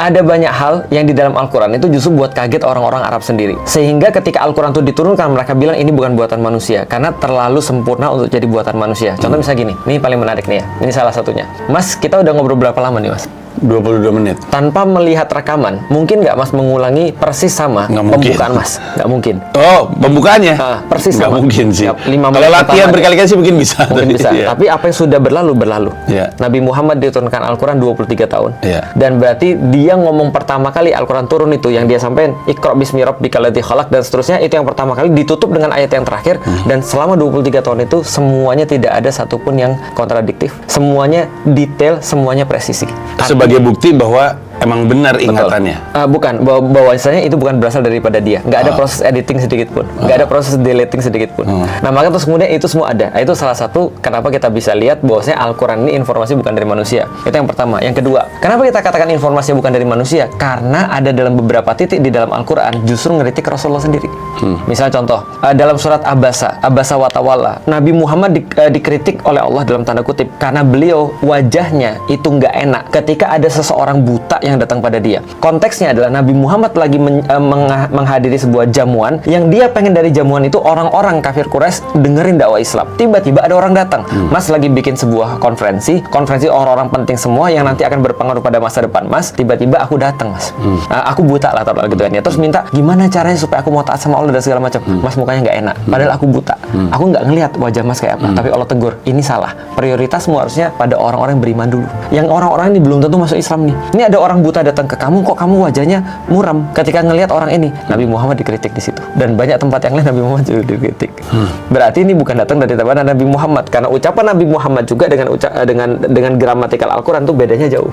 Ada banyak hal yang di dalam Al-Quran itu justru buat kaget orang-orang Arab sendiri. Sehingga ketika Al-Quran itu diturunkan, mereka bilang ini bukan buatan manusia karena terlalu sempurna untuk jadi buatan manusia. Contoh misalnya gini, ini paling menarik nih ya. Ini salah satunya. Mas, kita udah ngobrol berapa lama nih, Mas? 22 menit. Tanpa melihat rekaman, mungkin nggak Mas mengulangi persis sama pembukaan Mas? Nggak mungkin. Oh, pembukaannya? Persis nggak sama. mungkin sih. Kalau latihan berkali-kali sih mungkin bisa. Mungkin bisa. Iya. Tapi apa yang sudah berlalu, berlalu. Iya. Nabi Muhammad diturunkan Al-Quran 23 tahun. Iya. Dan berarti dia ngomong pertama kali Al-Quran turun itu, yang dia sampaikan, Iqra bismi rabbikal ladzi khalaq, dan seterusnya, itu yang pertama kali ditutup dengan ayat yang terakhir. Dan selama 23 tahun itu, semuanya tidak ada satupun yang kontradiktif. Semuanya detail, semuanya presisi. Sebagai bukti bahwa emang benar ingatannya. Bukan, bahwasanya itu bukan berasal daripada dia. Nggak ada proses editing sedikit pun. Nggak ada proses deleting sedikit pun. Nah, maka terus kemudian itu semua ada. Itu salah satu kenapa kita bisa lihat bahwasanya Al-Quran ini informasi bukan dari manusia. Itu yang pertama. Yang kedua, kenapa kita katakan informasi bukan dari manusia? Karena ada dalam beberapa titik di dalam Al-Quran justru ngeritik Rasulullah sendiri. Misalnya contoh, dalam surat Abasa wa Tawalla, Nabi Muhammad dikritik oleh Allah dalam tanda kutip karena beliau wajahnya itu nggak enak ketika ada seseorang buta yang datang pada dia. Konteksnya adalah Nabi Muhammad lagi menghadiri sebuah jamuan yang dia pengen dari jamuan itu orang-orang kafir Quraisy dengerin dakwah Islam. Tiba-tiba ada orang datang. Mas lagi bikin sebuah konferensi orang-orang penting semua yang nanti akan berpengaruh pada masa depan Mas. Tiba-tiba aku datang, Mas. Aku buta lah gitu kan ya. Terus minta gimana caranya supaya aku mau taat sama Allah dan segala macam. Mas mukanya nggak enak. Padahal aku buta. Aku nggak ngelihat wajah Mas kayak apa. Tapi Allah tegur, ini salah. Prioritasmu harusnya pada orang-orang yang beriman dulu. Yang orang-orang ini belum tentu masuk Islam nih. Ini ada orang buta datang ke kamu, kok kamu wajahnya muram ketika ngelihat orang ini. Nabi Muhammad dikritik di situ, dan banyak tempat yang lain Nabi Muhammad juga dikritik. Berarti ini bukan datang dari tabanan Nabi Muhammad, karena ucapan Nabi Muhammad juga dengan gramatikal Al-Quran tuh bedanya jauh.